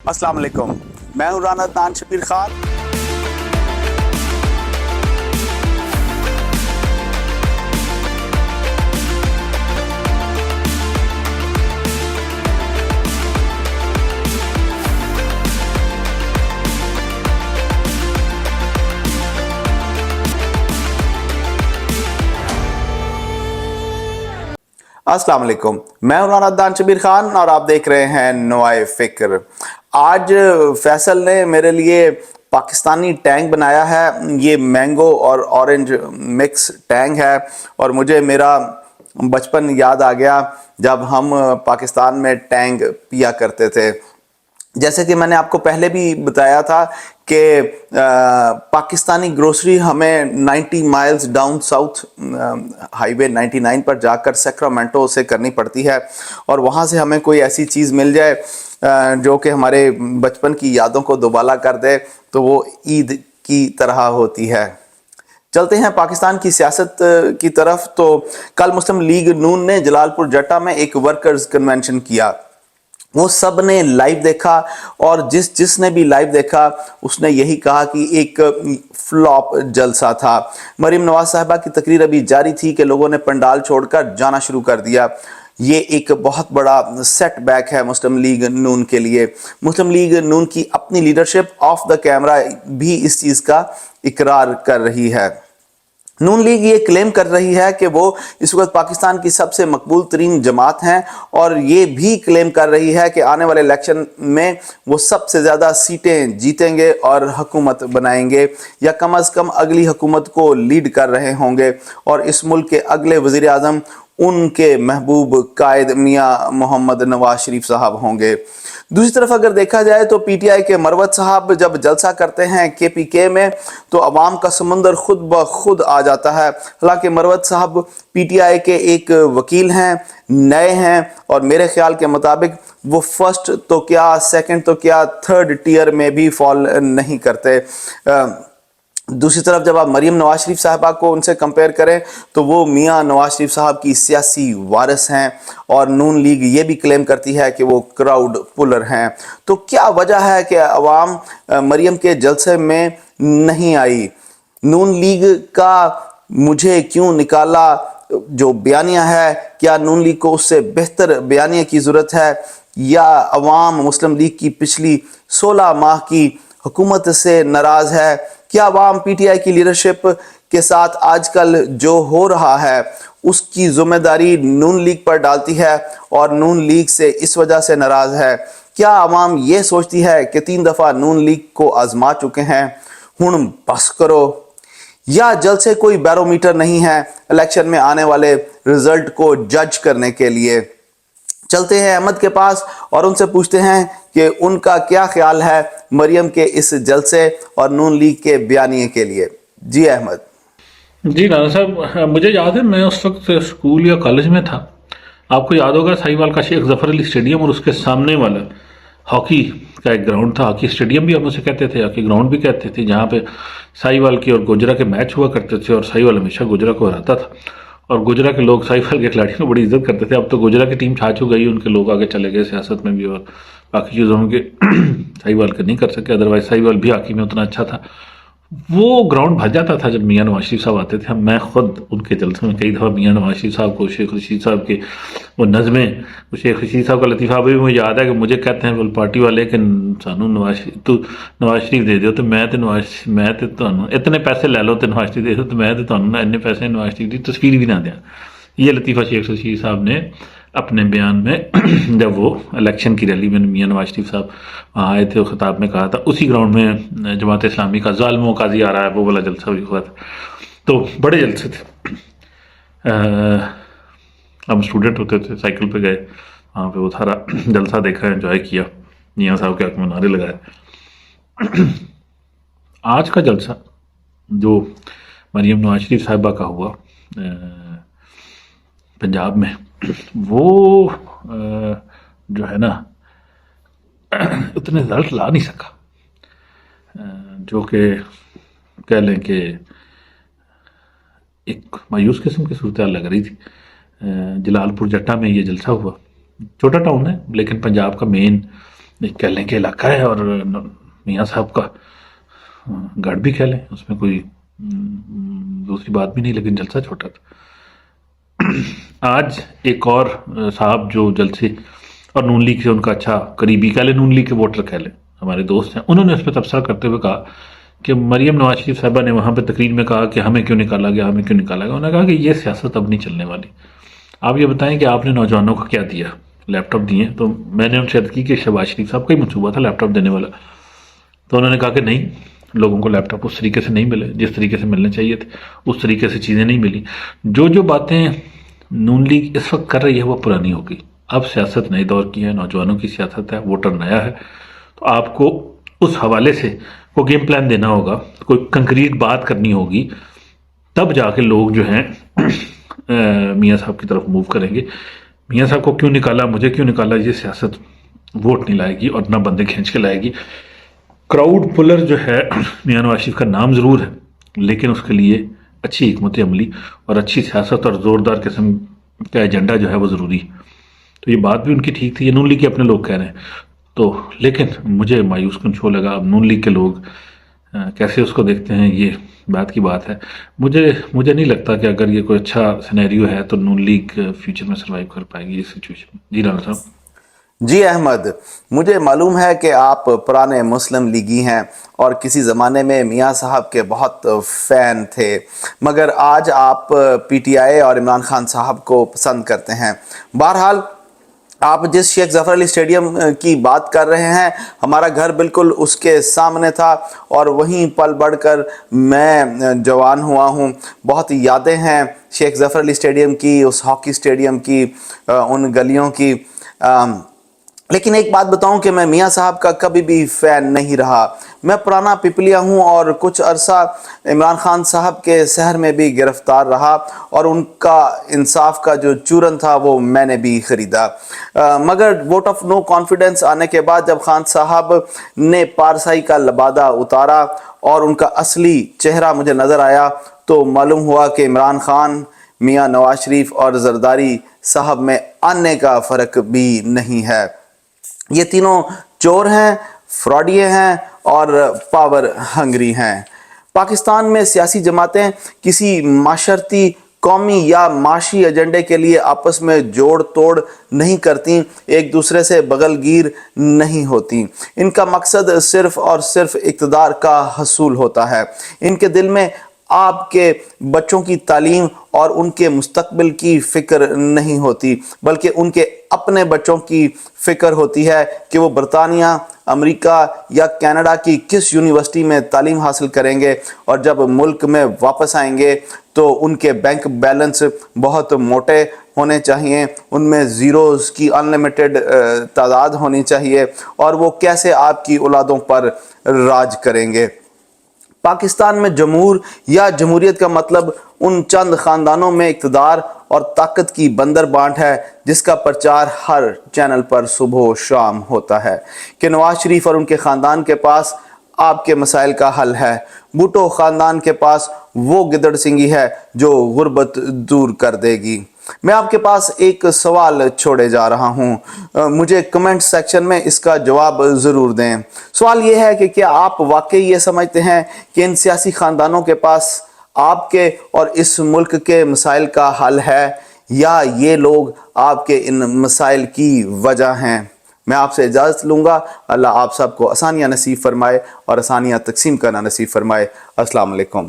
अस्सलाम वालेकुम, मैं हूँ राना अदनान शबीर खान। अस्सलाम वालेकुम, मैं हूं राना अदनान शबीर खान और आप देख रहे हैं नवाए फिक्र। आज फैसल ने मेरे लिए पाकिस्तानी टैंग बनाया है। ये मैंगो और ऑरेंज मिक्स टैंग है और मुझे मेरा बचपन याद आ गया जब हम पाकिस्तान में टैंग पिया करते थे। जैसे कि मैंने आपको पहले भी बताया था कि पाकिस्तानी ग्रोसरी हमें 90 माइल्स डाउन साउथ हाईवे 99 पर जाकर सैक्रामेंटो से करनी पड़ती है और वहाँ से हमें कोई ऐसी चीज़ मिल जाए जो कि हमारे बचपन की यादों को दोबाला कर दे, तो वो ईद की तरह होती है। चलते हैं पाकिस्तान की सियासत की तरफ। तो कल मुस्लिम लीग नून ने जलालपुर जट्टा में एक वर्कर्स कन्वेंशन किया। वो सब ने लाइव देखा और जिसने भी लाइव देखा उसने यही कहा कि एक फ्लॉप जलसा था। मरीम नवाज साहिबा की तकरीर अभी जारी थी कि लोगों ने पंडाल छोड़कर जाना शुरू कर दिया। ये एक बहुत बड़ा सेटबैक है मुस्लिम लीग नून के लिए। मुस्लिम लीग नून की अपनी लीडरशिप ऑफ द कैमरा भी इस चीज़ का इकरार कर रही है। नून लीग ये क्लेम कर रही है कि वो इस वक्त पाकिस्तान की सबसे मकबूल तरीन जमात हैं और ये भी क्लेम कर रही है कि आने वाले इलेक्शन में वो सबसे ज़्यादा सीटें जीतेंगे और हुकूमत बनाएंगे या कम अज़ कम अगली हुकूमत को लीड कर रहे होंगे और इस मुल्क के अगले वज़ीर आज़म उनके महबूब कायद मियाँ मोहम्मद नवाज शरीफ साहब होंगे। दूसरी तरफ अगर देखा जाए तो पीटीआई के मरवत साहब जब जलसा करते हैं केपीके में तो अवाम का समंदर खुद ब खुद आ जाता है। हालांकि मरवत साहब पीटीआई के एक वकील हैं, नए हैं और मेरे ख्याल के मुताबिक वो फर्स्ट तो क्या सेकंड तो क्या थर्ड टियर में भी फॉल नहीं करते। दूसरी तरफ जब आप मरीम नवाज शरीफ साहबा को उनसे कंपेयर करें तो वो मियाँ नवाज शरीफ साहब की सियासी वारिस हैं और नून लीग ये भी क्लेम करती है कि वो क्राउड पुलर हैं। तो क्या वजह है कि अवाम मरीम के जलसे में नहीं आई? नून लीग का मुझे क्यों निकाला जो बयानिया है, क्या नून लीग को उससे बेहतर बयानिया की ज़रूरत है या अवाम मुस्लिम लीग की पिछली 16 माह की हुकूमत से नाराज़ है? क्या अवाम पीटीआई की लीडरशिप के साथ आजकल जो हो रहा है उसकी जिम्मेदारी नून लीग पर डालती है और नून लीग से इस वजह से नाराज़ है? क्या अवाम ये सोचती है कि 3 दफ़ा नून लीग को आजमा चुके हैं, हुण बस करो? या जल्द से कोई बैरोमीटर नहीं है इलेक्शन में आने वाले रिजल्ट को जज करने के लिए? चलते हैं अहमद के पास और उनसे पूछते हैं कि उनका क्या ख्याल है मरियम के इस जलसे और नून लीग के बयानिए के लिए। जी अहमद। जी राना साहब, मुझे याद है मैं उस वक्त स्कूल या कॉलेज में था। आपको याद होगा साहिवाल का शेख जफर अली स्टेडियम और उसके सामने वाला हॉकी का एक ग्राउंड था। हॉकी स्टेडियम भी हम उसे कहते थे, हॉकी ग्राउंड भी कहते थे, जहाँ पे साहिवाल की और गुजरा के मैच हुआ करते थे और साहिवाल हमेशा गुजरा को हराता था और गुजरा के लोग साहिवाल के खिलाड़ियों को बड़ी इज्जत करते थे। अब तो गुजरा की टीम छा छू गई, उनके लोग आगे चले गए सियासत में भी और बाकी चीज़ों में साहिवाल का नहीं कर सके। अदरवाइज साहिवाल भी हॉकी में उतना अच्छा था। वो ग्राउंड भर जाता था जब मियाँ नवाज शरीफ साहब आते थे। मैं खुद उनके जलसे में कई दफ़ा मियाँ नवाज शरीफ साहब को, शेख रशीद साहब के वो नज़में, शेख रशीद साहब का लतीफ़ा अभी भी मुझे याद है कि मुझे कहते हैं बोल पार्टी वाले कि सानू नवाज शरीफ दे दो तो मैं तो इतने पैसे ले लो तो नवाज शरीफ दे दो तो मैं तो ना इन्ने पैसे नवाज शरीफ की तस्वीर भी ना दें। ये लतीफ़ा शेख रशीद साहब ने अपने बयान में जब वो इलेक्शन की रैली में मियाँ नवाज शरीफ साहब वहाँ आए थे, खिताब में कहा था। उसी ग्राउंड में जमात इस्लामी का ज़ालिमों काजी आ रहा है वो वाला जलसा भी हुआ था। तो बड़े जलसे थे। हम स्टूडेंट होते थे, साइकिल पे गए, वहाँ पे वो सारा जलसा देखा, एंजॉय किया, मियाँ साहब के हक में नारे लगाए। आज का जलसा जो मरीम नवाज शरीफ साहिबा का हुआ पंजाब में, वो जो है ना उतने रिजल्ट ला नहीं सका, जो कि कह लें कि एक मायूस किस्म की सूरत लग रही थी। जलालपुर जट्टा में ये जलसा हुआ, छोटा टाउन है लेकिन पंजाब का मेन ایک کہہ لیں کہ علاقہ ہے اور میاں صاحب کا گڑھ بھی کہہ لیں، اس میں کوئی دوسری بات بھی نہیں، لیکن جلسہ چھوٹا تھا۔ آج ایک اور صاحب جو جلسے اور نون لیگ سے ان کا اچھا قریبی کہہ لیں، نون لیگ کے ووٹر کہہ لیں، ہمارے دوست ہیں، انہوں نے اس پہ تبصرہ کرتے ہوئے کہا کہ مریم نواز شریف صاحبہ نے وہاں پہ تقریر میں کہا کہ ہمیں کیوں نکالا گیا، ہمیں کیوں نکالا گیا۔ انہوں نے کہا کہ یہ سیاست اب نہیں چلنے والی۔ آپ یہ بتائیں کہ آپ نے نوجوانوں کو کیا دیا؟ لیپ ٹاپ دیے۔ تو میں نے ان سے عرض کی کہ شہباز شریف صاحب کا ہی منصوبہ تھا لیپ ٹاپ دینے والا، تو انہوں نے کہا کہ نہیں، لوگوں کو لیپ ٹاپ اس طریقے سے نہیں ملے جس طریقے سے ملنے چاہیے تھے، اس طریقے سے چیزیں نہیں ملی۔ جو باتیں نون لیگ اس وقت کر رہی ہے وہ پرانی ہو گئی، اب سیاست نئے دور کی ہے، نوجوانوں کی سیاست ہے، ووٹر نیا ہے، تو آپ کو اس حوالے سے کوئی گیم پلان دینا ہوگا، کوئی کنکریٹ بات کرنی ہوگی، تب جا کے لوگ جو ہیں میاں صاحب کی طرف موو کریں گے۔ میاں صاحب کو کیوں نکالا، مجھے کیوں نکالا، یہ سیاست ووٹ نہیں لائے گی اور نہ بندے کھینچ کے لائے گی۔ کراؤڈ پلر جو ہے میاں نواز شریف کا نام ضرور ہے، لیکن اس کے لیے اچھی حکمت عملی اور اچھی سیاست اور زوردار قسم کا ایجنڈا جو ہے وہ ضروری ہے۔ تو یہ بات بھی ان کی ٹھیک تھی، یہ نون لیگ کے اپنے لوگ کہہ رہے ہیں، تو لیکن مجھے مایوس کن شو لگا۔ اب نون لیگ کے لوگ کیسے اس کو دیکھتے ہیں یہ بات کی بات ہے۔ مجھے نہیں لگتا کہ اگر یہ کوئی اچھا سینیریو ہے تو نون لیگ فیوچر میں سروائیو کر پائے گی اس سچویشن میں۔ جی رانا صاحب۔ جی احمد، مجھے معلوم ہے کہ آپ پرانے مسلم لیگی ہیں اور کسی زمانے میں میاں صاحب کے بہت فین تھے، مگر آج آپ پی ٹی آئی اور عمران خان صاحب کو پسند کرتے ہیں۔ بہرحال آپ جس شیخ ظفر علی اسٹیڈیم کی بات کر رہے ہیں، ہمارا گھر بالکل اس کے سامنے تھا اور وہیں پل بڑھ کر میں جوان ہوا ہوں۔ بہت یادیں ہیں شیخ ظفر علی اسٹیڈیم کی، اس ہاکی اسٹیڈیم کی، ان گلیوں کی۔ لیکن ایک بات بتاؤں کہ میں میاں صاحب کا کبھی بھی فین نہیں رہا۔ میں پرانا پپلیا ہوں اور کچھ عرصہ عمران خان صاحب کے سحر میں بھی گرفتار رہا اور ان کا انصاف کا جو چورن تھا وہ میں نے بھی خریدا۔ مگر ووٹ آف نو کانفیڈنس آنے کے بعد جب خان صاحب نے پارسائی کا لبادہ اتارا اور ان کا اصلی چہرہ مجھے نظر آیا تو معلوم ہوا کہ عمران خان، میاں نواز شریف اور زرداری صاحب میں آنے کا فرق بھی نہیں ہے۔ یہ تینوں چور ہیں، فراڈیے ہیں اور پاور ہنگری ہیں۔ پاکستان میں سیاسی جماعتیں کسی معاشرتی، قومی یا معاشی ایجنڈے کے لیے آپس میں جوڑ توڑ نہیں کرتی، ایک دوسرے سے بغل گیر نہیں ہوتی۔ ان کا مقصد صرف اور صرف اقتدار کا حصول ہوتا ہے۔ ان کے دل میں آپ کے بچوں کی تعلیم اور ان کے مستقبل کی فکر نہیں ہوتی، بلکہ ان کے اپنے بچوں کی فکر ہوتی ہے کہ وہ برطانیہ، امریکہ یا کینیڈا کی کس یونیورسٹی میں تعلیم حاصل کریں گے، اور جب ملک میں واپس آئیں گے تو ان کے بینک بیلنس بہت موٹے ہونے چاہیے، ان میں زیروز کی انلیمیٹڈ تعداد ہونی چاہیے، اور وہ کیسے آپ کی اولادوں پر راج کریں گے۔ پاکستان میں جمہور یا جمہوریت کا مطلب ان چند خاندانوں میں اقتدار اور طاقت کی بندر بانٹ ہے جس کا پرچار ہر چینل پر صبح و شام ہوتا ہے کہ نواز شریف اور ان کے خاندان کے پاس آپ کے مسائل کا حل ہے، بھٹو خاندان کے پاس وہ گدڑ سنگھی ہے جو غربت دور کر دے گی۔ میں آپ کے پاس ایک سوال چھوڑے جا رہا ہوں، مجھے کمنٹ سیکشن میں اس کا جواب ضرور دیں۔ سوال یہ ہے کہ کیا آپ واقعی یہ سمجھتے ہیں کہ ان سیاسی خاندانوں کے پاس آپ کے اور اس ملک کے مسائل کا حل ہے، یا یہ لوگ آپ کے ان مسائل کی وجہ ہیں؟ میں آپ سے اجازت لوں گا۔ اللہ آپ سب کو آسانیاں نصیب فرمائے اور آسانیاں تقسیم کرنا نصیب فرمائے۔ السلام علیکم۔